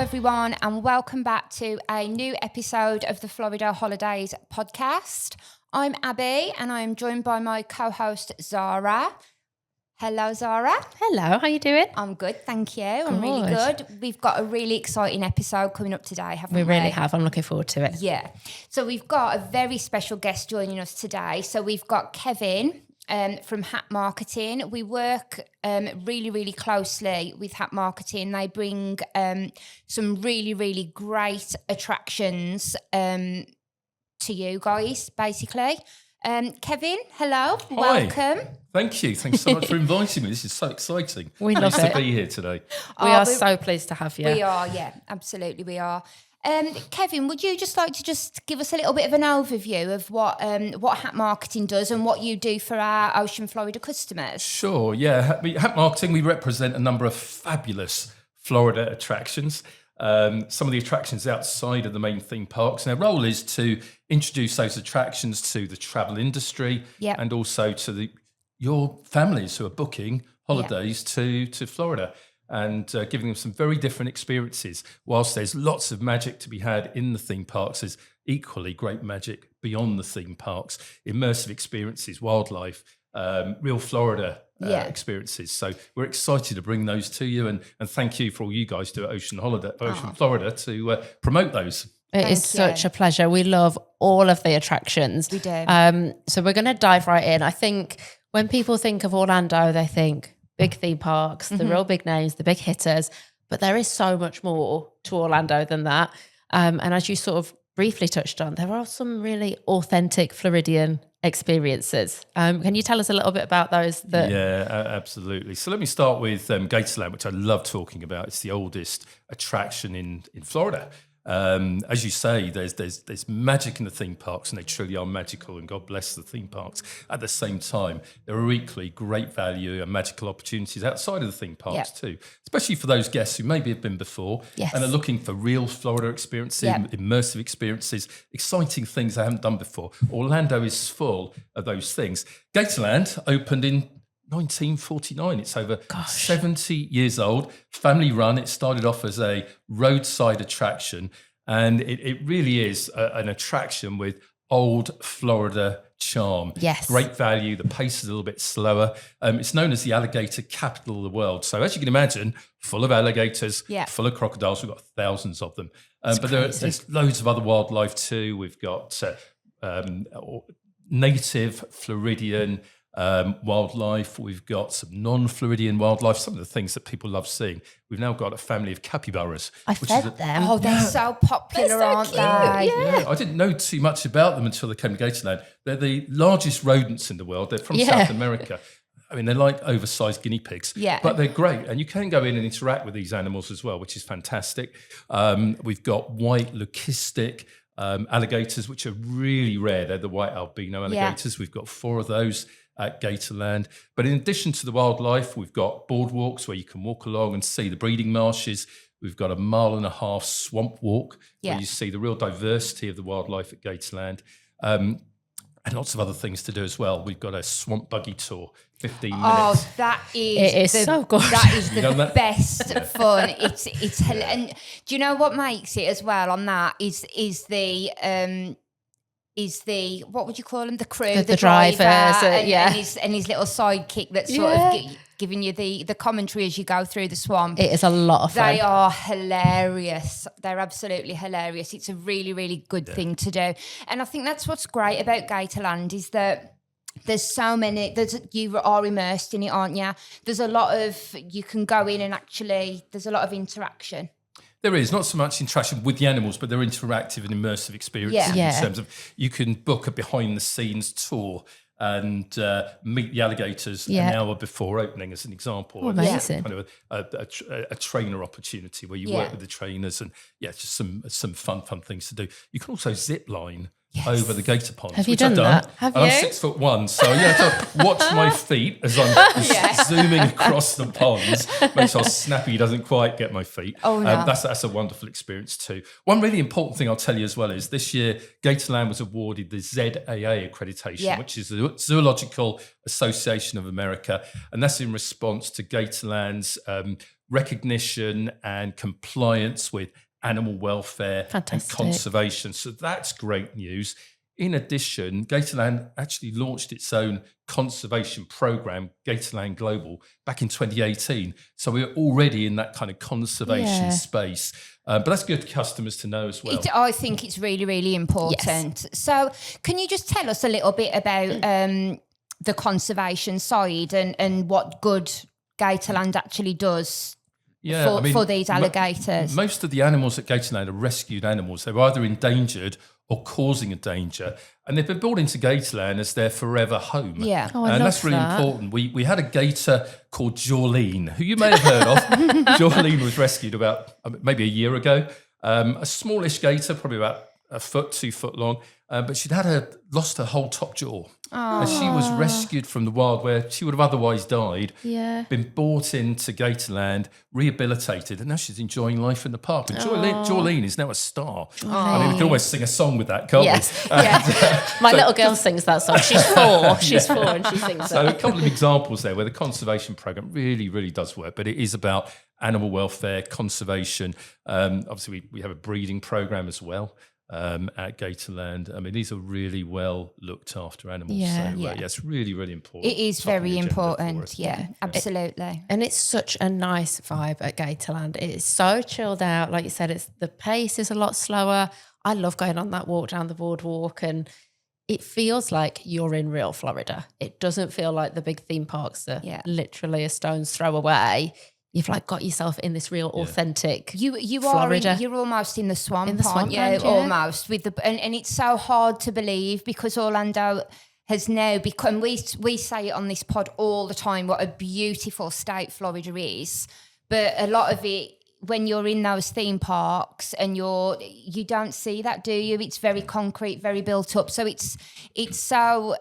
everyone, and welcome back to a new episode of the Florida Holidays podcast. I'm Abby, and I am joined by my co-host Zara. Hello, Zara. Hello, how you doing? I'm good, thank you. I'm really good. We've got a really exciting episode coming up today, haven't we? We really have. I'm looking forward to it. Yeah. So we've got a very special guest joining us today. So we've got Kevin from Hat Marketing. We work really, really closely with Hat Marketing. They bring some really, really great attractions to you guys, basically. Kevin, hello. Hi. Welcome. Thank you. Thanks so much for inviting me. This is so exciting. We love Nice it. to be here today. We are so pleased to have you. We are, yeah, absolutely we are. Kevin, would you just like to just give us a little bit of an overview of what Hat Marketing does and what you do for our Ocean Florida customers? Sure, yeah. Hat Marketing, we represent a number of fabulous Florida attractions. Some of the attractions outside of the main theme parks. And our role is to introduce those attractions to the travel industry and also to your families who are booking holidays to Florida and giving them some very different experiences. Whilst there's lots of magic to be had in the theme parks, there's equally great magic beyond the theme parks, immersive experiences, wildlife, real Florida experiences. So we're excited to bring those to you, and thank you for all you guys do at Ocean Florida to promote those. It is such a pleasure. We love all of the attractions. We do. So we're going to dive right in. I think when people think of Orlando, they think big theme parks, the real big names, the big hitters, but there is so much more to Orlando than that. And as you sort of briefly touched on, there are some really authentic Floridian experiences. Can you tell us a little bit about those? Absolutely. So let me start with Gatorland, which I love talking about. It's the oldest attraction in Florida. As you say, there's magic in the theme parks, and they truly are magical, and God bless the theme parks. At the same time, there are equally great value and magical opportunities outside of the theme parks too, especially for those guests who maybe have been before and are looking for real Florida experiences, immersive experiences, exciting things they haven't done before. Orlando is full of those things. Gatorland opened in 1949. It's over 70 years old, family run. It started off as a roadside attraction, and it really is an attraction with old Florida charm. Yes. Great value. The pace is a little bit slower. It's known as the alligator capital of the world. So as you can imagine, full of alligators, full of crocodiles. We've got thousands of them. But there's loads of other wildlife too. We've got native Floridian wildlife. We've got some non-Floridian wildlife, some of the things that people love seeing. We've now got a family of capybaras. I fed them. Oh, they're so popular, aren't they? Yeah, I didn't know too much about them until they came to Gatorland. They're the largest rodents in the world. They're from South America. I mean, they're like oversized guinea pigs, but they're great. And you can go in and interact with these animals as well, which is fantastic. We've got white leucistic alligators, which are really rare. They're the white albino alligators. We've got 4 of those at Gatorland. But in addition to the wildlife, we've got boardwalks where you can walk along and see the breeding marshes. We've got a 1.5 mile swamp walk where you see the real diversity of the wildlife at Gatorland. And lots of other things to do as well. We've got a swamp buggy tour, 15 minutes. Oh, it is so good. That is the best fun. It's and do you know what makes it as well on that is the what would you call him? The crew, the driver, and his little sidekick that's sort of giving you the commentary as you go through the swamp. It is a lot of fun. They are hilarious. They're absolutely hilarious. It's a really, really good thing to do. And I think that's what's great about Gatorland is that there's so many, you are immersed in it, aren't you? There's a lot of, you can go in and actually, there's a lot of interaction. There is not so much interaction with the animals, but they're interactive and immersive experiences in terms of you can book a behind-the-scenes tour and meet the alligators an hour before opening, as an example. Oh, amazing. Kind of a trainer opportunity where you work with the trainers and just some fun things to do. You can also zip line over the gator ponds. Have you which done I've done. that? Have And you? I'm 6'1", so you have to watch my feet as I'm zooming across the ponds. Make sure Snappy doesn't quite get my feet. Oh, no. That's a wonderful experience too. One really important thing I'll tell you as well is this year Gatorland was awarded the ZAA accreditation, which is the Zoological Association of America, and that's in response to Gatorland's recognition and compliance with animal welfare and conservation. So that's great news. In addition, Gatorland actually launched its own conservation program, Gatorland Global, back in 2018. So we're already in that kind of conservation space. But that's good for customers to know as well. I think it's really, really important. Yes. So can you just tell us a little bit about the conservation side and what good Gatorland actually does for these alligators? Most of the animals at Gatorland are rescued animals. They're either endangered or causing a danger. And they've been brought into Gatorland as their forever home. Yeah. And that's really important. We had a gator called Jolene, who you may have heard of. Jolene was rescued about maybe a year ago. A smallish gator, probably about 2 foot long. But she'd lost her whole top jaw. And she was rescued from the wild where she would have otherwise died. Yeah. Been brought into Gatorland, rehabilitated, and now she's enjoying life in the park. And Jolene is now a star. I mean, we can almost sing a song with that, can't we? My little girl sings that song. She's 4. She's 4 and she sings So that. a couple of examples there where the conservation program really, really does work, but it is about animal welfare, conservation. Obviously, we have a breeding program as well. At Gatorland. I mean, these are really well looked after animals. It's really, really important. It is very important. Yeah, absolutely. And it's such a nice vibe at Gatorland. It's so chilled out. Like you said, the pace is a lot slower. I love going on that walk down the boardwalk, and it feels like you're in real Florida. It doesn't feel like the big theme parks that literally a stone's throw away. You've like got yourself in this real authentic Florida. You're almost in the swamp, aren't you? Almost with and it's so hard to believe because Orlando has now become. We say it on this pod all the time what a beautiful state Florida is, but a lot of it when you're in those theme parks and you don't see that, do you? It's very concrete, very built up. So it's so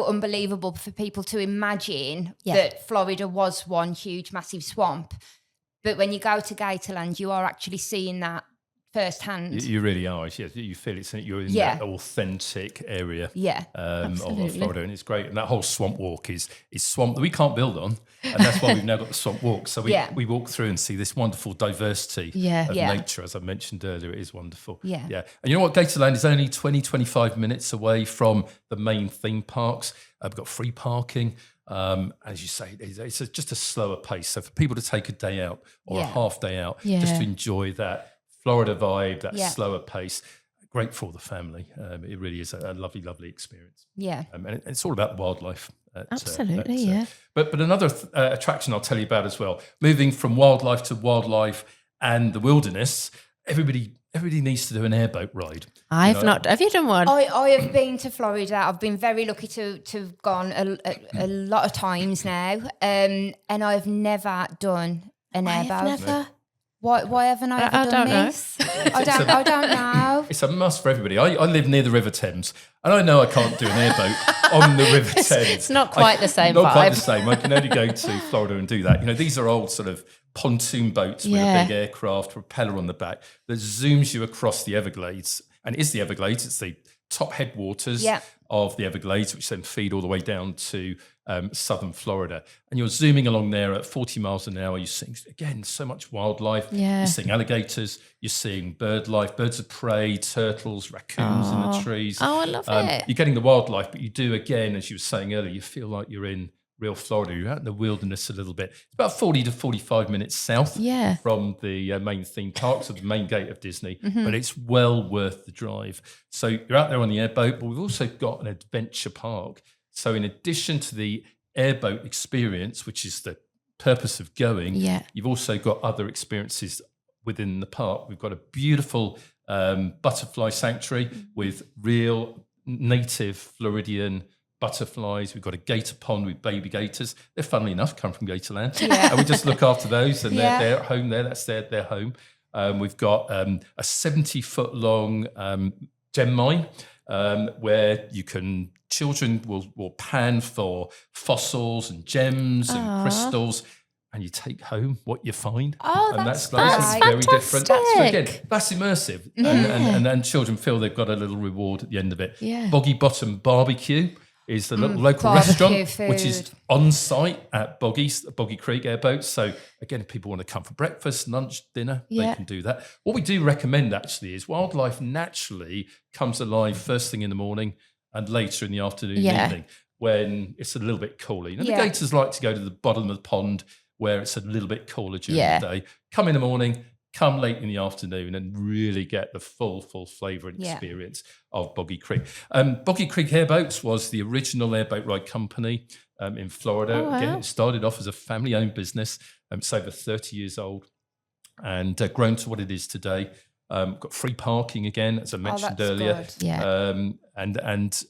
unbelievable for people to imagine that Florida was one huge, massive swamp. But when you go to Gatorland, you are actually seeing that firsthand. You really are. You feel you're in that authentic area of Florida, and it's great. And that whole swamp walk is swamp that we can't build on, and that's why we've now got the swamp walk. So we walk through and see this wonderful diversity of nature, as I mentioned earlier. It is wonderful. Yeah. And you know what? Gatorland is only 20-25 minutes away from the main theme parks. We've got free parking. As you say, it's just a slower pace. So for people to take a day out or a half day out, just to enjoy that Florida vibe, that slower pace, great for the family. It really is a lovely, lovely experience. Yeah. And it's all about wildlife. Absolutely, But another attraction I'll tell you about as well, moving from wildlife to wildlife and the wilderness, everybody needs to do an airboat ride. I've not. Have you done one? I have been to Florida. I've been very lucky to have gone a lot of times now. And I've never done an airboat. Never. Why haven't I ever done this? I don't know. It's a must for everybody. I live near the River Thames, and I know I can't do an airboat on the River Thames. It's not quite the same Not vibe. quite the same. I can only go to Florida and do that. You know, these are old sort of pontoon boats with a big aircraft propeller on the back that zooms you across the Everglades. And it is the Everglades. It's the top headwaters of the Everglades, which then feed all the way down to southern Florida. And you're zooming along there at 40 miles an hour. You're seeing, again, so much wildlife. You're seeing alligators. You're seeing bird life, birds of prey, turtles, raccoons in the trees. Oh, I love it. You're getting the wildlife, but you do, again, as you were saying earlier, you feel like you're in real Florida. You're out in the wilderness a little bit. It's about 40 to 45 minutes south from the main theme parks or the main gate of Disney, but it's well worth the drive. So you're out there on the airboat, but we've also got an adventure park. So in addition to the airboat experience, which is the purpose of going, you've also got other experiences within the park. We've got a beautiful butterfly sanctuary with real native Floridian butterflies. We've got a gator pond with baby gators. They're, funnily enough, come from Gatorland. And we just look after those, and they're at home there. That's their home. We've got a 70-foot long gem mine, where children will pan for fossils and gems and crystals, and you take home what you find. Oh, and that's very different. fantastic. That's immersive. And then children feel they've got a little reward at the end of it. Yeah. Boggy Bottom Barbecue is the local barbecue restaurant, food. which is on site at Boggy Creek Airboats. So again, if people want to come for breakfast, lunch, dinner, they can do that. What we do recommend actually is wildlife naturally comes alive first thing in the morning and later in the afternoon and evening when it's a little bit cooler. The gators like to go to the bottom of the pond where it's a little bit cooler during the day. Come in the morning, come late in the afternoon, and really get the full flavour and experience of Boggy Creek. Boggy Creek Airboats was the original airboat ride company in Florida. Oh, wow. Again, it started off as a family-owned business. It's over 30 years old and grown to what it is today. Got free parking again, as I mentioned earlier. Good. Yeah. And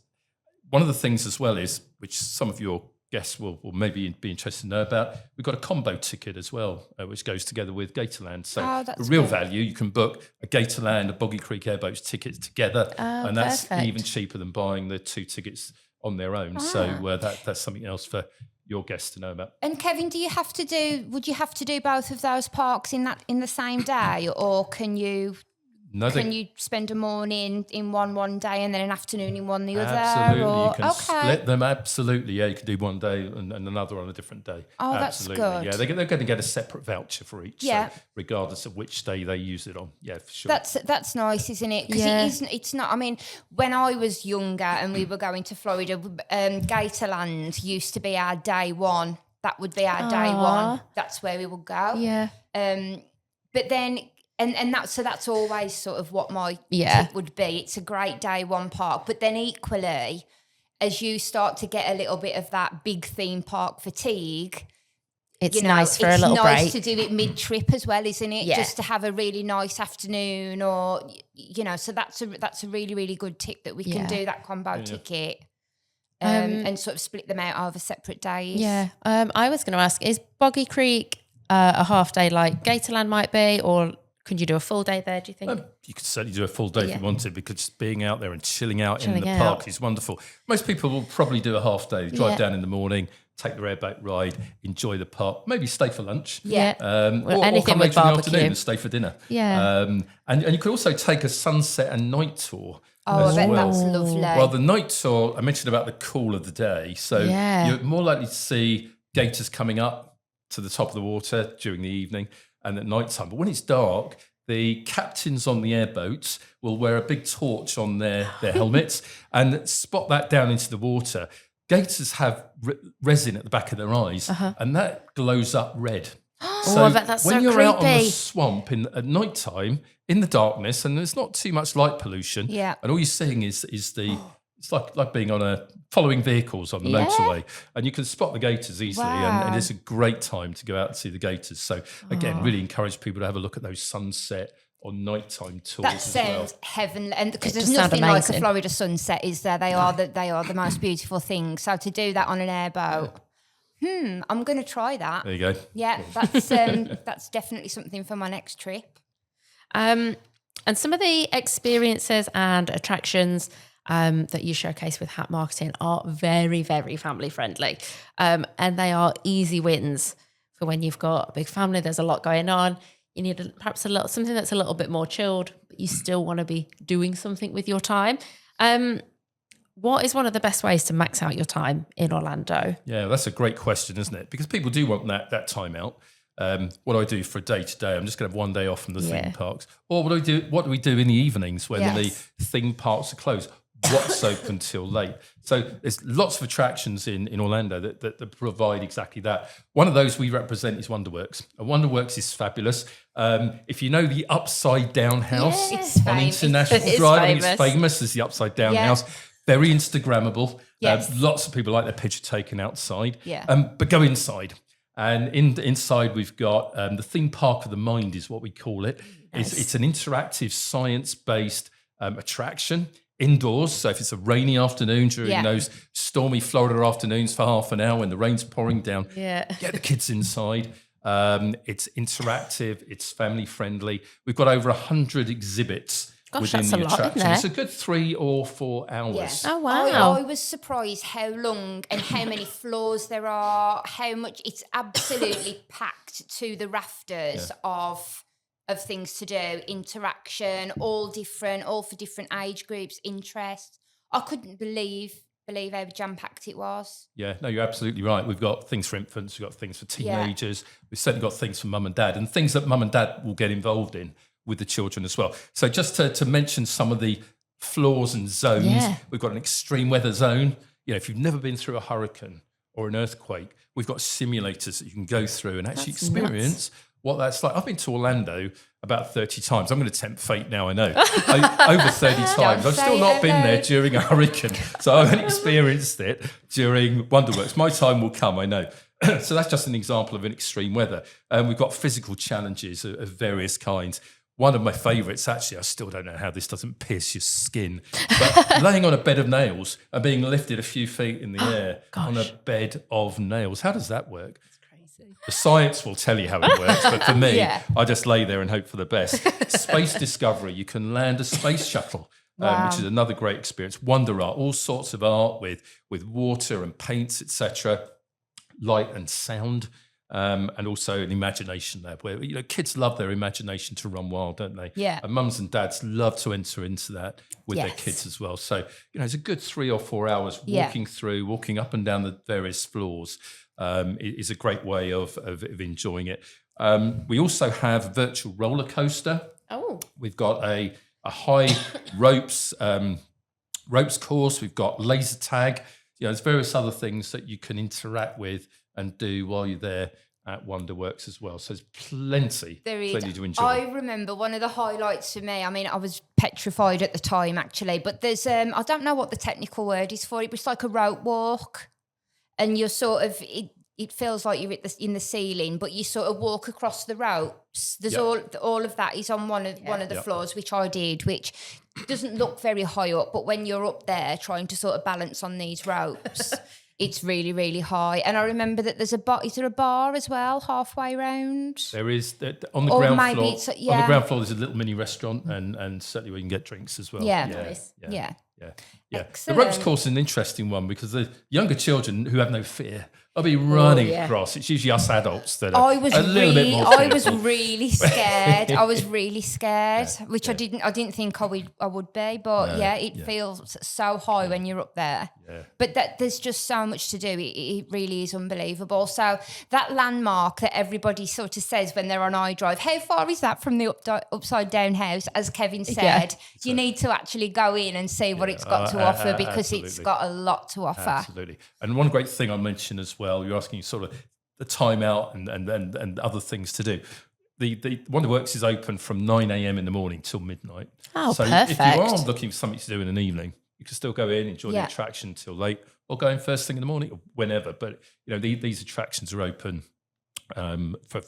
one of the things as well is, which some of your guests will maybe be interested to know about, we've got a combo ticket as well, which goes together with Gatorland. So for real value, you can book a Gatorland, a Boggy Creek Airboats ticket together, and that's even cheaper than buying the 2 tickets on their own. So that's something else for your guests to know about. And Kevin, would you have to do both of those parks in the same day, or can you spend a morning in one day and then an afternoon in one the other? Absolutely, you can split them. Absolutely, you can do one day and another on a different day. Oh, absolutely. That's good. Yeah, they're going to get a separate voucher for each. Yeah, so regardless of which day they use it on. Yeah, for sure. That's nice, isn't it? Because it's not. I mean, when I was younger and we were going to Florida, Gatorland used to be our day one. That would be our day one. That's where we would go. Yeah. But then. And that's always sort of what my tip would be. It's a great day one park, but then equally, as you start to get a little bit of that big theme park fatigue, it's nice for a little break. It's nice to do it mid-trip as well, isn't it? Yeah. Just to have a really nice afternoon, or so that's a really, really good tip that we can do that combo ticket. And sort of split them out over separate days. Yeah. I was going to ask, is Boggy Creek a half day like Gatorland might be, or could you do a full day there, do you think? You could certainly do a full day if you wanted, because being out there and chilling out in the park is wonderful. Most people will probably do a half day, drive down in the morning, take the airboat ride, enjoy the park, maybe stay for lunch. Yeah. Or come later in the afternoon and stay for dinner. Yeah. And you could also take a sunset and night tour. Oh, I bet that's lovely. Well, the night tour, I mentioned about the cool of the day. So you're more likely to see gators coming up to the top of the water during the evening and at night time. But when it's dark, the captains on the airboats will wear a big torch on their helmets and spot that down into the water. Gators have resin at the back of their eyes, and that glows up red. So I bet that's when so you're creepy. out on the swamp at night time, in the darkness, and there's not too much light pollution, and all you're seeing is it's like being following vehicles on the motorway, and you can spot the gators easily, and it's a great time to go out and see the gators. So again, really encourage people to have a look at those sunset or nighttime tours. That sounds heavenly, and because there's nothing like a Florida sunset, is there? They are the most beautiful thing. So to do that on an airboat, I'm going to try that. There you go. Yeah, that's definitely something for my next trip. And some of the experiences and attractions that you showcase with Hat Marketing are very, very family friendly. And they are easy wins for when you've got a big family, there's a lot going on. You need perhaps something that's a little bit more chilled, but you still want to be doing something with your time. What is one of the best ways to max out your time in Orlando? Yeah, that's a great question, isn't it? Because people do want that time out. What do I do for a day to day? I'm just going to have one day off from the theme parks. Or what do we do in the evenings when the theme parks are closed? What's open till late? So there's lots of attractions in Orlando that provide exactly that. One of those we represent is WonderWorks. And WonderWorks is fabulous. If you know the Upside Down House on International Drive, I think it's famous as the Upside Down House. Very Instagrammable. Lots of people like their picture taken outside. But go inside. And inside we've got the theme park of the mind is what we call it. Nice. It's an interactive science-based attraction. Indoors, so if it's a rainy afternoon during those stormy Florida afternoons for half an hour when the rain's pouring down, get the kids inside. It's interactive, it's family friendly. We've got over 100 exhibits Gosh, within that's the a lot, attraction. isn't it? It's a good 3 or 4 hours. Yeah. Oh, wow. I was surprised how long and how many floors there are, how much it's absolutely packed to the rafters of things to do, interaction, all for different age groups, interests. I couldn't believe how jam-packed it was. Yeah, no, you're absolutely right. We've got things for infants, we've got things for teenagers, we've certainly got things for mum and dad, and things that mum and dad will get involved with the children as well. So just to mention some of the floors and zones, we've got an extreme weather zone. If you've never been through a hurricane or an earthquake, we've got simulators that you can go through and actually experience what that's like. I've been to Orlando about 30 times. I'm going to tempt fate now, I know. Over 30 times. I've still not been there during a hurricane. So I haven't experienced it during WonderWorks. My time will come, I know. So that's just an example of an extreme weather. We've got physical challenges of various kinds. One of my favourites, actually, I still don't know how this doesn't pierce your skin, but laying on a bed of nails and being lifted a few feet in the air on a bed of nails. How does that work? The science will tell you how it works, but for me, I just lay there and hope for the best. Space discovery, you can land a space shuttle, which is another great experience. Wonder art, all sorts of art with water and paints, etc. Light and sound, and also an imagination lab where kids love their imagination to run wild, don't they? Yeah. And mums and dads love to enter into that with their kids as well. So it's a good 3 or 4 hours walking up and down the various floors. Is a great way of enjoying it. We also have a virtual roller coaster. Oh, we've got a high ropes course. We've got laser tag. There's various other things that you can interact with and do while you're there at WonderWorks as well. So there's plenty to enjoy. I remember one of the highlights for me. I mean, I was petrified at the time actually, but there's I don't know what the technical word is for it. But it's like a rope walk. And you're sort of, it feels like you're in the ceiling, but you sort of walk across the ropes. There's all of that is on one of the floors, which I did, which doesn't look very high up, but when you're up there trying to sort of balance on these ropes, it's really, really high. And I remember that there's is there a bar as well halfway round? There is on the ground floor. On the ground floor, there's a little mini restaurant, and certainly where you can get drinks as well. Yeah, nice. Yeah. Excellent. The ropes course is an interesting one because the younger children who have no fear, I'll be running across. It's usually us adults that are a little bit more fearful. I was really scared. I was really scared, which I didn't think I would be. But it feels so high when you're up there. Yeah. But there's just so much to do. It really is unbelievable. So that landmark that everybody sort of says when they're on I-Drive, how far is that from the upside down house? As Kevin said, you need to actually go in and see what it's got to offer because it's got a lot to offer. Absolutely. And one great thing I mentioned as well, you're asking sort of the time out and other things to do. The WonderWorks is open from 9 a.m. in the morning till midnight. Oh, so perfect. if you are looking for something to do in an evening, you can still go in, enjoy the attraction till late, or go in first thing in the morning or whenever. But these attractions are open for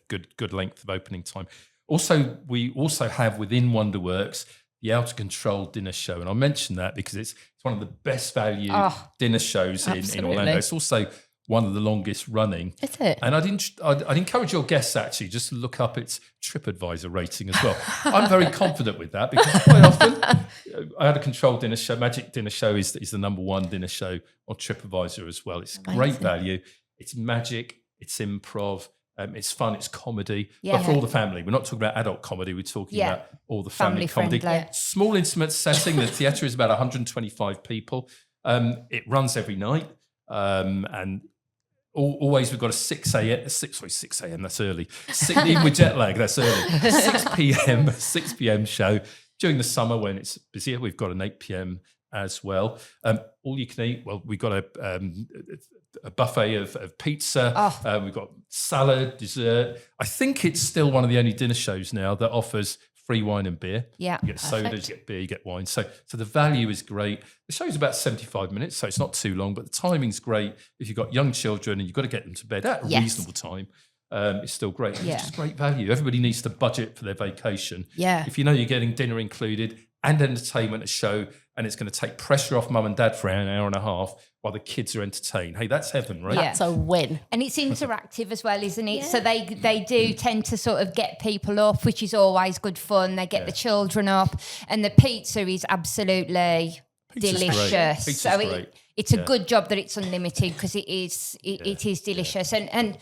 good length of opening time. Also, we also have within WonderWorks the Out of Control dinner show, and I'll mention that because it's one of the best value dinner shows in Orlando. It's also one of the longest running. Is it? And I'd encourage your guests actually just to look up its TripAdvisor rating as well. I'm very confident with that because quite often Out of Control dinner show, Magic Dinner Show is the number one dinner show on TripAdvisor as well. It's great value. It's magic. It's improv. It's fun, it's comedy, but for all the family. We're not talking about adult comedy, we're talking about all the family comedy. Small, intimate setting. The theatre is about 125 people. It runs every night. And always we've got a 6 a.m., that's early. Even with jet lag, that's early. 6 p.m. show. During the summer when it's busier, we've got an 8 p.m. as well. All you can eat, well, we've got a buffet of pizza. We've got salad, dessert. I think it's still one of the only dinner shows now that offers free wine and beer. Yeah, you get sodas, you get beer, you get wine. So the value is great. The show's about 75 minutes, so it's not too long, but the timing's great. If you've got young children and you've got to get them to bed at a reasonable time, it's still great. It's just great value. Everybody needs to budget for their vacation. Yeah. If you know you're getting dinner included and entertainment, a show, and it's going to take pressure off mum and dad for an hour and a half while the kids are entertained. Hey, that's heaven, right? That's a win. And it's interactive as well, isn't it? So they do tend to sort of get people up, which is always good fun. They get the children up, and the pizza is absolutely delicious. Pizza's So great. it's a good job that it's unlimited, because it is delicious. And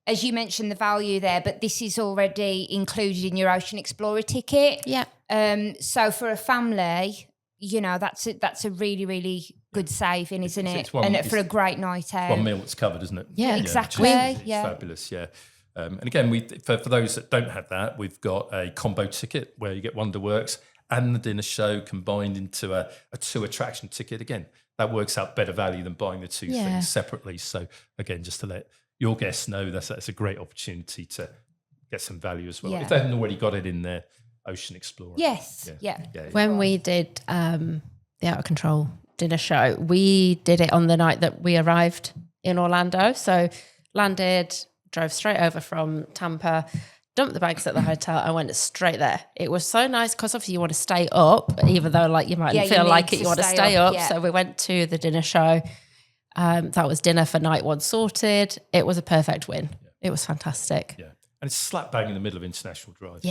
as you mentioned, the value there, but this is already included in your Ocean Explorer ticket. Yeah. So for a family, you know, that's a really, really good saving, isn't it? And for a great night out. One meal that's covered, isn't it? Yeah, exactly. It's fabulous, yeah. And again, for those that don't have that, we've got a combo ticket where you get WonderWorks and the dinner show combined into a 2-attraction ticket. Again, that works out better value than buying the two things separately. So again, just to let your guests know, that's a great opportunity to get some value as well. If they haven't already got it in their Ocean Explorer. Yes, When we did the Out of Control dinner show, we did it on the night that we arrived in Orlando. So landed, drove straight over from Tampa, dumped the bags at the hotel and went straight there. It was so nice because obviously you want to stay up, even though like you might feel like it, you want to stay up. So we went to the dinner show. That was dinner for night one sorted. It was a perfect win. It was fantastic. Yeah. And it's slap bang in the middle of International Drive.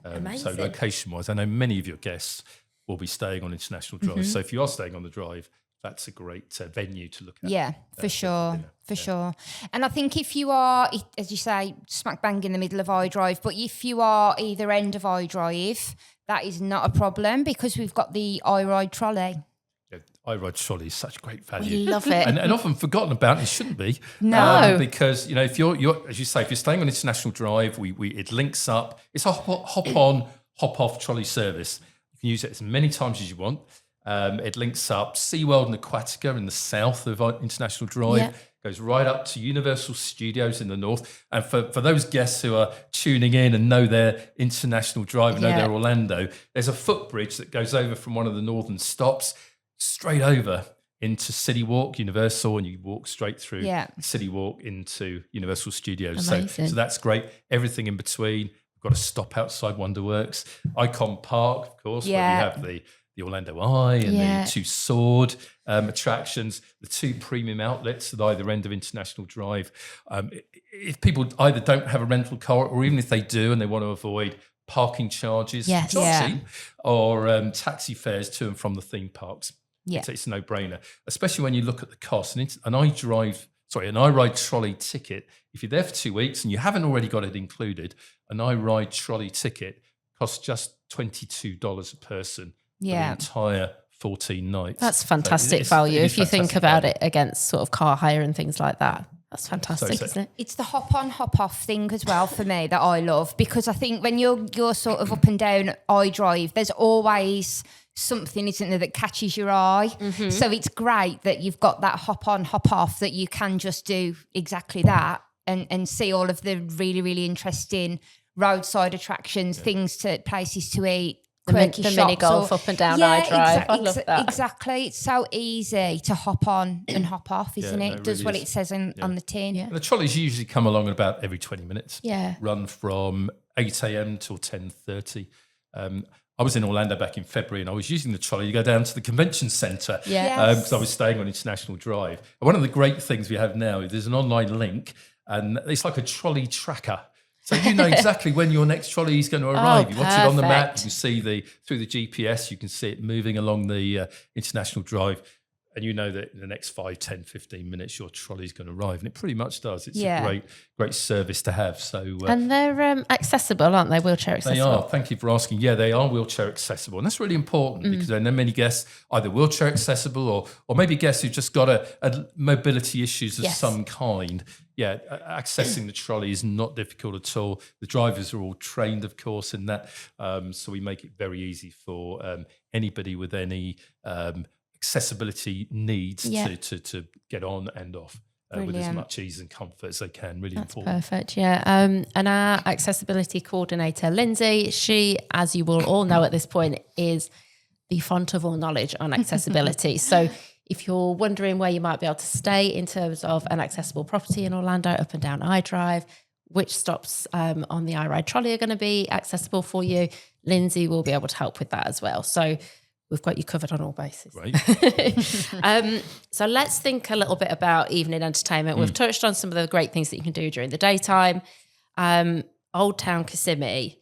Amazing. So location-wise, I know many of your guests will be staying on International Drive. So if you are staying on the drive, that's a great venue to look at. Yeah, for sure. And I think if you are, as you say, smack bang in the middle of I-Drive, but if you are either end of I-Drive, that is not a problem, because we've got the I-Ride Trolley. I-Ride Trolley is such great value. We love it. And often forgotten about. It shouldn't be. No. Because, you know, if you're, as you say, if you're staying on International Drive, it links up. It's a hop on, hop off trolley service. You can use it as many times as you want. It links up SeaWorld and Aquatica in the south of International Drive. Goes right up to Universal Studios in the north. And for those guests who are tuning in and know their International Drive, know their Orlando, there's a footbridge that goes over from one of the northern stops straight over into City Walk, Universal, and you walk straight through City Walk into Universal Studios. So that's great. Everything in between. We've got a stop outside WonderWorks. Icon Park, of course, where we have the Orlando Eye and the two sword attractions, the two premium outlets at either end of International Drive. If people either don't have a rental car, or even if they do and they want to avoid parking charges, or taxi fares to and from the theme parks, it's a no-brainer, especially when you look at the cost. And an I-Ride Trolley ticket, if you're there for 2 weeks and you haven't already got it included, an I-Ride Trolley ticket costs just $22 a person for the entire 14 nights. That's fantastic value if you think about it against sort of car hire and things like that. That's fantastic, isn't it? It's the hop on, hop off thing as well for me that I love, because I think when you're sort of up and down I-Drive, there's always something, isn't there, that catches your eye. So it's great that you've got that hop on, hop off, that you can just do exactly that and see all of the really, really interesting roadside attractions, places to eat. The mini golf up and down I-Drive. I love that. Exactly. It's so easy to hop on and hop off, isn't it? It does what it says on the tin. And the trolleys usually come along at about every 20 minutes. Run from 8 a.m. till 10:30. I was in Orlando back in February and I was using the trolley to go down to the convention centre because I was staying on International Drive. And one of the great things we have now is there's an online link and it's like a trolley tracker. So you know exactly when your next trolley is going to arrive. You watch it on the map, you can see through the GPS, you can see it moving along the International Drive. And you know that in the next 5, 10, 15 minutes, your trolley is going to arrive. And it pretty much does. It's a great service to have. So and they're accessible, aren't they? Wheelchair accessible. They are. Thank you for asking. Yeah, they are wheelchair accessible. And that's really important because I know many guests either wheelchair accessible or maybe guests who've just got a mobility issues of some kind. Yeah, accessing the trolley is not difficult at all. The drivers are all trained, of course, in that. So we make it very easy for anybody with any accessibility needs to get on and off with as much ease and comfort as they can. Really important. Perfect, yeah. And our accessibility coordinator, Lindsay, she, as you will all know at this point, is the font of all knowledge on accessibility. So if you're wondering where you might be able to stay in terms of an accessible property in Orlando, up and down I-Drive, which stops on the I-Ride Trolley are going to be accessible for you. Lindsay will be able to help with that as well. So we've got you covered on all bases. Right. So let's think a little bit about evening entertainment. We've touched on some of the great things that you can do during the daytime. Old Town Kissimmee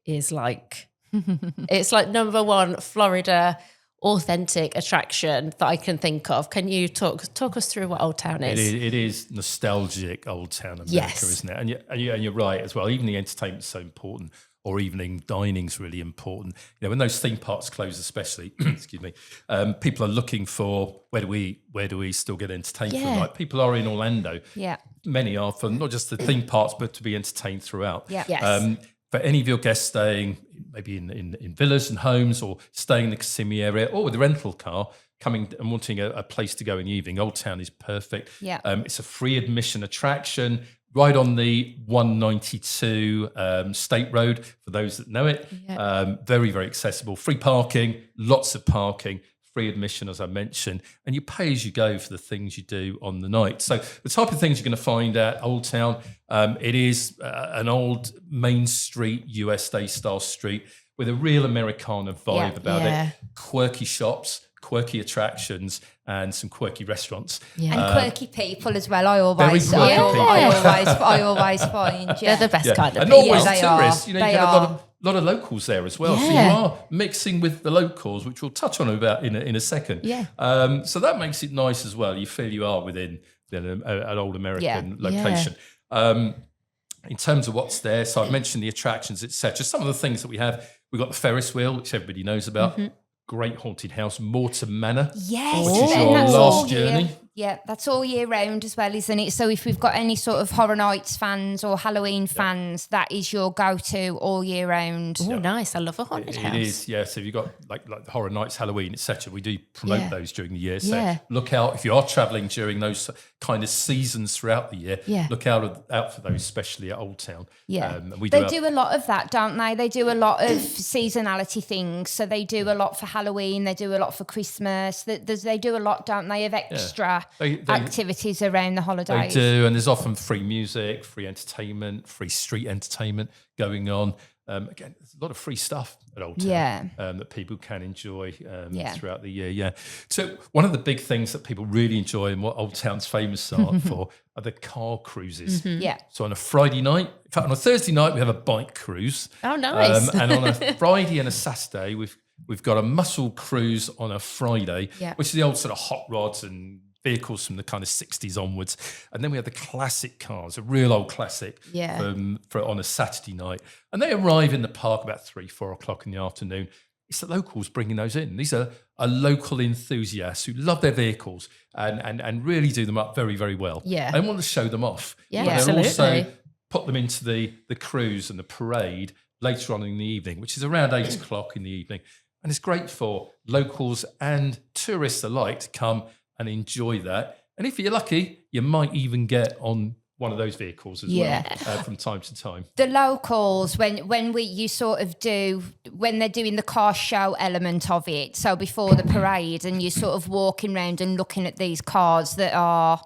is like, it's like number one Florida authentic attraction that I can think of. Can you talk us through what Old Town is? It is nostalgic Old Town America, Yes. isn't it? And you're right as well. Evening entertainment is so important, or evening dining's really important. You know, when those theme parks close, especially, excuse me, people are looking for where do we still get entertained for the night? People are in Orlando. Yeah. Many are for not just the theme parks, but to be entertained throughout. Yeah. Yes. For any of your guests staying maybe in villas and homes, or staying in the Kissimmee area, or with a rental car, coming and wanting a place to go in the evening, Old Town is perfect. Yeah. It's a free admission attraction right on the 192 State Road, for those that know it. Yeah. Very, very accessible. Free parking, lots of parking. Free admission, as I mentioned, and you pay as you go for the things you do on the night. So the type of things you're going to find at Old Town, it is an old Main Street, USA style street with a real Americana vibe about it. Quirky shops, quirky attractions, and some quirky restaurants. And quirky people as well. I always Very quirky people. I always find. They're the best kind of and people. always they tourists. are. You know, you They get a are. lot of locals there as well. So you Yeah. are mixing with the locals, which we'll touch on about in a second. Yeah. So that makes it nice as well. You feel you are within an old American location. In terms of what's there, so I've mentioned the attractions, etc. Some of the things that we have, we've got the Ferris wheel, which everybody knows about. Great haunted house, Morton Manor. Yes, Which is and your that's last all year. journey. Yeah, that's all year round as well, isn't it? So if we've got any sort of Horror Nights fans or Halloween fans, that is your go-to all year round. Oh, nice. I love a haunted house. It is, yeah. So if you've got like the Horror Nights, Halloween, etc. We do promote those during the year. So Yeah. look out if you are travelling during those kind of seasons throughout the year. Yeah. Look out for those, especially at Old Town. Yeah, And we they have- do a lot of that, don't they? They do a lot of seasonality things. So they do a lot for Halloween. They do a lot for Christmas. They do a lot, don't they, of extra They- activities around the They holidays. do, and there's often free music, free entertainment, free street entertainment going on. Again, there's a lot of free stuff at Old Town that people can enjoy throughout the year. Yeah. So one of the big things that people really enjoy and what Old Town's famous for are the car cruises. Yeah. So on a Friday night, in fact, on a Thursday night, we have a bike cruise. Oh, nice. And on a Friday and a Saturday, we've got a muscle cruise on a Friday, which is the old sort of hot rods and vehicles from the kind of 60s onwards. And then we have the classic cars, a real old classic for on a Saturday night. And they arrive in the park about 3-4 o'clock in the afternoon. It's the locals bringing those in. These are local enthusiasts who love their vehicles and really do them up very, very well. Yeah. And want to show them off. Yeah, But absolutely. also put them into the cruise and the parade later on in the evening, which is around 8 o'clock in the evening. And it's great for locals and tourists alike to come and enjoy that. And if you're lucky, you might even get on one of those vehicles as well from time to time. The locals, when you sort of do, when they're doing the car show element of it, so before the parade, and you're sort of walking around and looking at these cars that are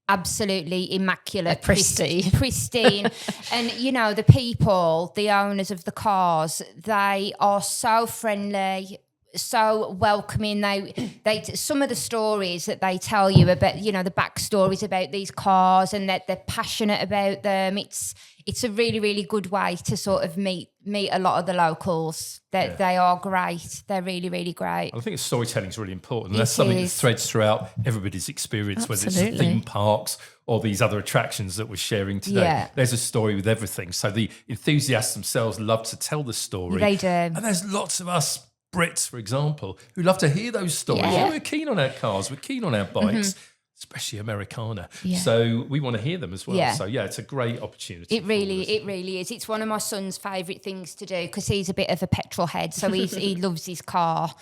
absolutely immaculate, pristine. And, you know, the people, the owners of the cars, they are so friendly, so welcoming. They some of the stories that they tell you about, you know, the backstories about these cars, and that they're passionate about them. It's a really, really good way to sort of meet a lot of the locals. They are great. They're really, really great. I think storytelling is really important. And that's something that threads throughout everybody's experience, whether it's the theme parks or these other attractions that we're sharing today. Yeah. There's a story with everything. So the enthusiasts themselves love to tell the story. They do. And there's lots of us Brits, for example, who love to hear those stories. Yeah. Yeah, we're keen on our cars, we're keen on our bikes, especially Americana. So we want to hear them as well. Yeah. So it's a great opportunity. It really is. It's one of my son's favourite things to do because he's a bit of a petrol head, so he loves his car.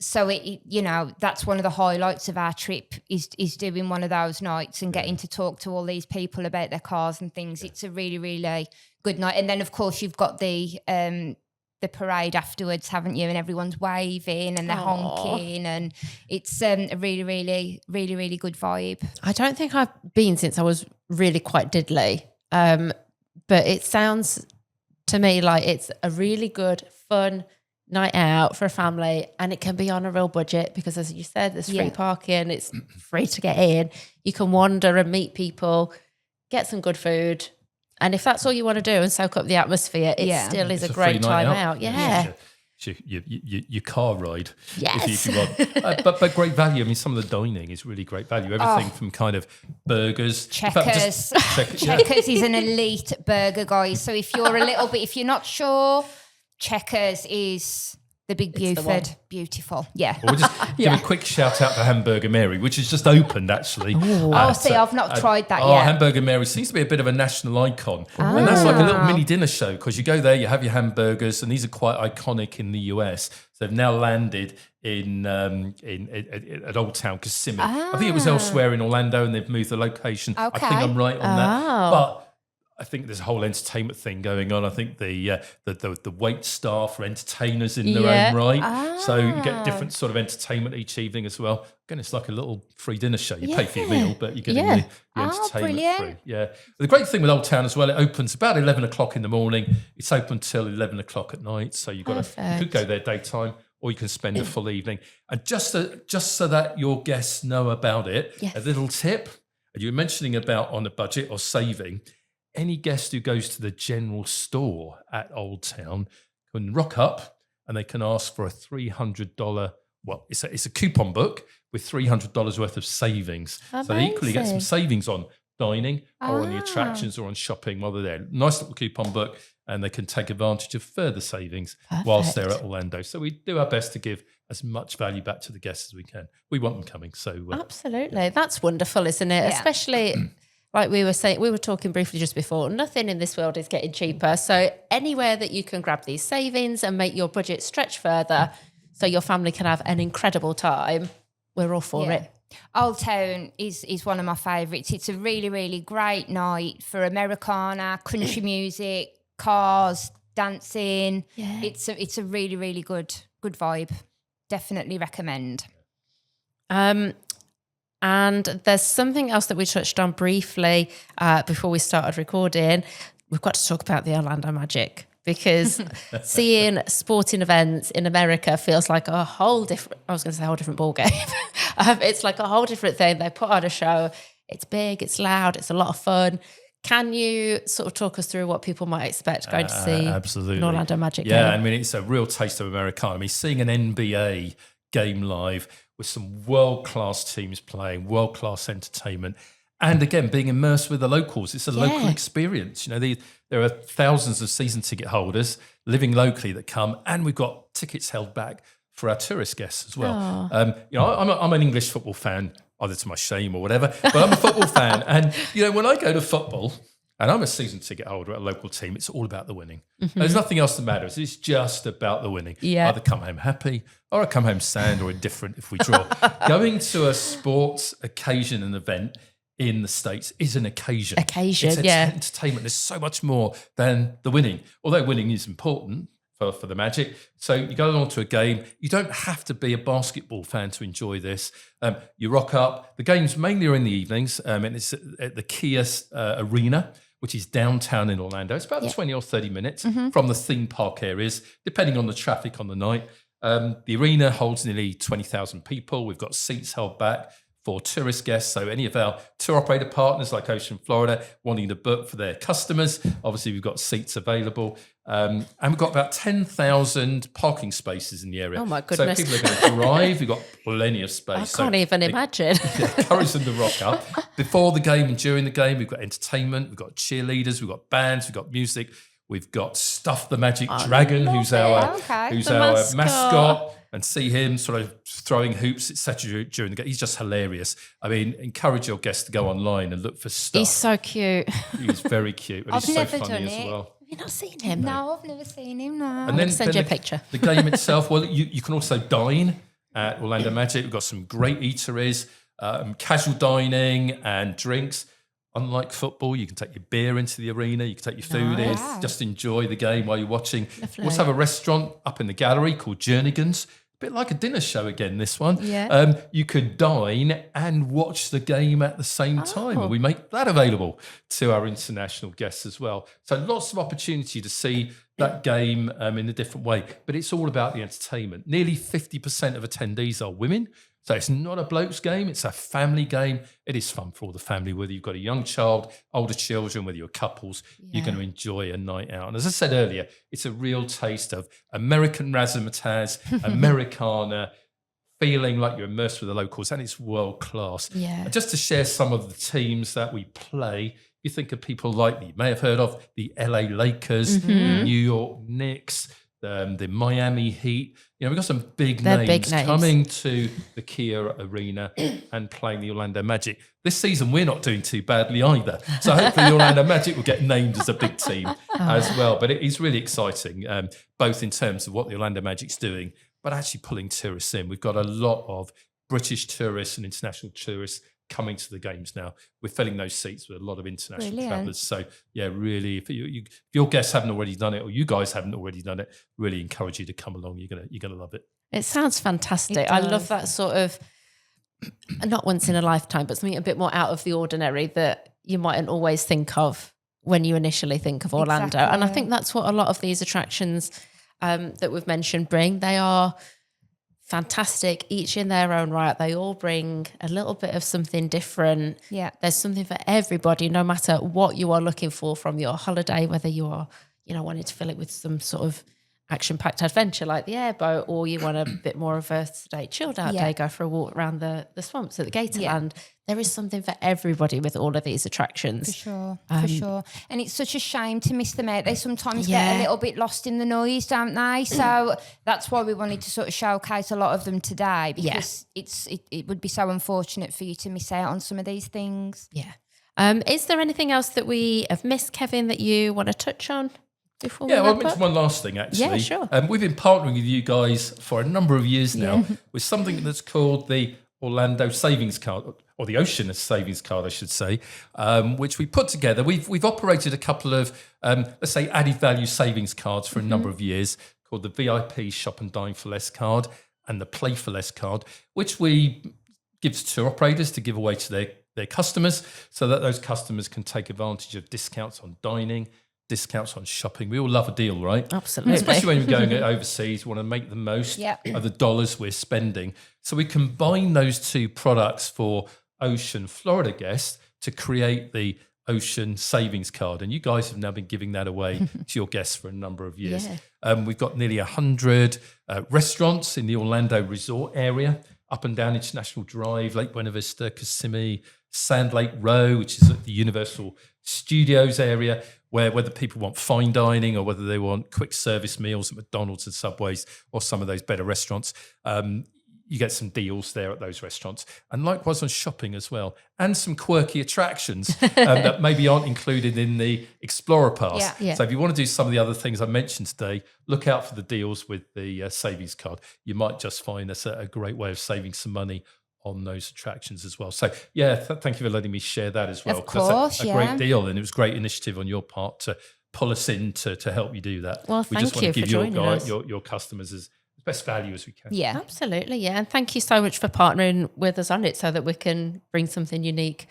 So you know, that's one of the highlights of our trip is doing one of those nights and getting to talk to all these people about their cars and things. It's a really, really good night. And then of course you've got the parade afterwards, haven't you? And everyone's waving and they're honking, and it's a really, really, really, really good vibe. I don't think I've been since I was really quite diddly. But it sounds to me like it's a really good, fun night out for a family, and it can be on a real budget because, as you said, there's free parking, it's free to get in. You can wander and meet people, get some good food. And if that's all you want to do and soak up the atmosphere, it still is a great time out. Yeah. Your car ride, yes. if you want. But great value. I mean, some of the dining is really great value. Everything from kind of burgers. Checkers. Checkers is an elite burger, guys. So if you're not sure, Checkers is the big Buford. Beautiful. Yeah. Well, we'll just give a quick shout out to Hamburger Mary, which has just opened actually. I've not tried that yet. Hamburger Mary seems to be a bit of a national icon. And that's like a little mini dinner show because you go there, you have your hamburgers, and these are quite iconic in the US. So they've now landed at Old Town Kissimmee. I think it was elsewhere in Orlando and they've moved the location. Okay. I think I'm right on that. But I think there's a whole entertainment thing going on. I think the wait staff are entertainers in their own right. So you get different sort of entertainment each evening as well. Again, it's like a little free dinner show. You pay for your meal, but you're getting the entertainment free. Yeah. The great thing with Old Town as well, it opens about 11 o'clock in the morning. It's open till 11 o'clock at night. So you could go there daytime, or you can spend a full evening. And just so that your guests know about it, a little tip. You were mentioning about on a budget or saving. Any guest who goes to the general store at Old Town can rock up and they can ask for a $300. Well, it's a coupon book with $300 worth of savings. Amazing. So they equally get some savings on dining or on the attractions or on shopping while they're there. Nice little coupon book, and they can take advantage of further savings whilst they're at Orlando. So we do our best to give as much value back to the guests as we can. We want them coming. So absolutely. That's wonderful, isn't it? Yeah. Especially like we were talking briefly just before, nothing in this world is getting cheaper. So anywhere that you can grab these savings and make your budget stretch further so your family can have an incredible time, we're all for it. Old Town is one of my favourites. It's a really, really great night for Americana, country music, cars, dancing. Yeah. It's a really, really good vibe. Definitely recommend. And there's something else that we touched on briefly before we started recording. We've got to talk about the Orlando Magic, because seeing sporting events in America feels like a whole different ball game. It's like a whole different thing. They put on a show. It's big, it's loud, it's a lot of fun. Can you sort of talk us through what people might expect going to see an Orlando Magic game? Yeah, I mean, it's a real taste of Americana. I mean, seeing an NBA game live with some world-class teams playing, world-class entertainment, and again, being immersed with the locals. It's a local experience. You know, there are thousands of season ticket holders living locally that come, and we've got tickets held back for our tourist guests as well. You know, I'm an English football fan, either to my shame or whatever, but I'm a football fan. And, you know, when I go to football, and I'm a season ticket holder at a local team, it's all about the winning. Mm-hmm. There's nothing else that matters. It's just about the winning. Yeah. Either come home happy or I come home sad or indifferent if we draw. Going to a sports occasion, an event in the States is an occasion. It's entertainment. There's so much more than the winning. Although winning is important for the Magic. So you go along to a game. You don't have to be a basketball fan to enjoy this. You rock up. The games mainly are in the evenings, and it's at the Kia Arena, which is downtown in Orlando. It's about 20 or 30 minutes from the theme park areas, depending on the traffic on the night. The arena holds nearly 20,000 people. We've got seats held back for tourist guests. So any of our tour operator partners like Ocean Florida wanting to book for their customers, obviously we've got seats available. And we've got about 10,000 parking spaces in the area. Oh my goodness. So people are going to drive. We've got plenty of space. I can't even imagine. Encourage them to rock up. Before the game and during the game, we've got entertainment, we've got cheerleaders, we've got bands, we've got music. We've got Stuff the Magic Dragon, who's our mascot. And see him sort of throwing hoops, etc. during the game. He's just hilarious. I mean, encourage your guests to go online and look for Stuff. He's so cute. He's very cute. And I've he's never so funny done as well. Have you not seen him? No, I've never seen him, no. And then, send you a picture. The game itself, well, you can also dine at Orlando Magic. We've got some great eateries, casual dining and drinks. Unlike football, you can take your beer into the arena, you can take your food in, just enjoy the game while you're watching. Lovely. We also have a restaurant up in the gallery called Jernigan's, bit like a dinner show again, this one. Yeah. You could dine and watch the game at the same time. And we make that available to our international guests as well. So lots of opportunity to see that game in a different way. But it's all about the entertainment. Nearly 50% of attendees are women. So it's not a bloke's game, it's a family game. It is fun for all the family, whether you've got a young child, older children, whether you're couples, you're going to enjoy a night out. And as I said earlier, it's a real taste of American razzmatazz, Americana, feeling like you're immersed with the locals, and it's world class. Yeah. And just to share some of the teams that we play, you think of people like you may have heard of the LA Lakers, the New York Knicks, the Miami Heat. You know, we've got some big names coming to the Kia Arena and playing the Orlando Magic. This season, we're not doing too badly either. So hopefully the Orlando Magic will get named as a big team as well. But it is really exciting, both in terms of what the Orlando Magic's doing, but actually pulling tourists in. We've got a lot of British tourists and international tourists coming to the games now. We're filling those seats with a lot of international travellers. So yeah, really, if your guests haven't already done it, or you guys haven't already done it, really encourage you to come along. You're gonna love it. It sounds fantastic. I love that sort of, not once in a lifetime, but something a bit more out of the ordinary that you mightn't always think of when you initially think of Orlando. Exactly. And I think that's what a lot of these attractions that we've mentioned bring. They are fantastic, each in their own right. They all bring a little bit of something different. Yeah. There's something for everybody, no matter what you are looking for from your holiday, whether you are, wanting to fill it with some sort of action-packed adventure like the airboat, or you want a bit more of a sedate, chilled out day, go for a walk around the swamps at the Gatorland. There is something for everybody with all of these attractions. For sure. And it's such a shame to miss them out. They sometimes get a little bit lost in the noise, don't they? So that's why we wanted to sort of showcase a lot of them today, because it would be so unfortunate for you to miss out on some of these things. Yeah. Is there anything else that we have missed, Kevin, that you want to touch on? I'll mention one last thing, actually. Yeah, sure. We've been partnering with you guys for a number of years now with something that's called the Orlando Savings Card, or the Ocean Savings Card, I should say, which we put together. We've operated a couple of, let's say, added value savings cards for a number of years, called the VIP Shop and Dine for Less card and the Play for Less card, which we give to tour operators to give away to their customers, so that those customers can take advantage of discounts on dining, discounts on shopping. We all love a deal, right? Absolutely. Especially when we're going overseas, we want to make the most of the dollars we're spending. So we combine those two products for Ocean Florida guests to create the Ocean Savings Card. And you guys have now been giving that away to your guests for a number of years. We've got nearly 100 restaurants in the Orlando resort area, up and down International Drive, Lake Buena Vista, Kissimmee, Sand Lake Row, which is at the Universal Studios area, where whether people want fine dining or whether they want quick service meals at McDonald's and Subways or some of those better restaurants, you get some deals there at those restaurants. And likewise on shopping as well. And some quirky attractions that maybe aren't included in the Explorer Pass. So if you want to do some of the other things I mentioned today, look out for the deals with the savings card. You might just find that's a great way of saving some money on those attractions as well. So thank you for letting me share that as well. Of course, that's a great deal, and it was a great initiative on your part to pull us in to help you do that. Well, we just want to give your customers as best value as we can. Yeah, absolutely. Yeah, and thank you so much for partnering with us on it, so that we can bring something unique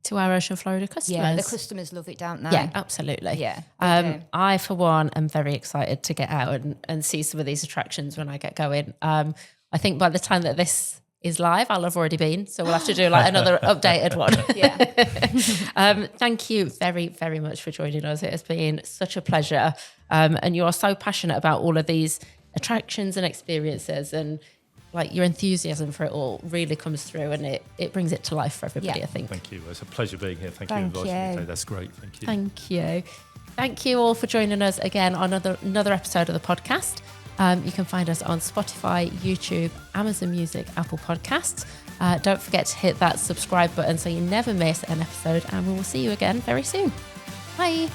to our Ocean Florida customers. Yeah, the customers love it, don't they? Yeah, absolutely. Yeah. I, for one, am very excited to get out and see some of these attractions when I get going. I think by the time that this is live, I'll have already been, so we'll have to do like another updated one. Thank you very, very much for joining us. It has been such a pleasure, and you are so passionate about all of these attractions and experiences, and like your enthusiasm for it all really comes through, and it brings it to life for everybody. I think. Thank you. It's a pleasure being here. Thank you for inviting me today. That's great. Thank you. Thank you. Thank you all for joining us again on another episode of the podcast. You can find us on Spotify, YouTube, Amazon Music, Apple Podcasts. Don't forget to hit that subscribe button so you never miss an episode, and we will see you again very soon. Bye.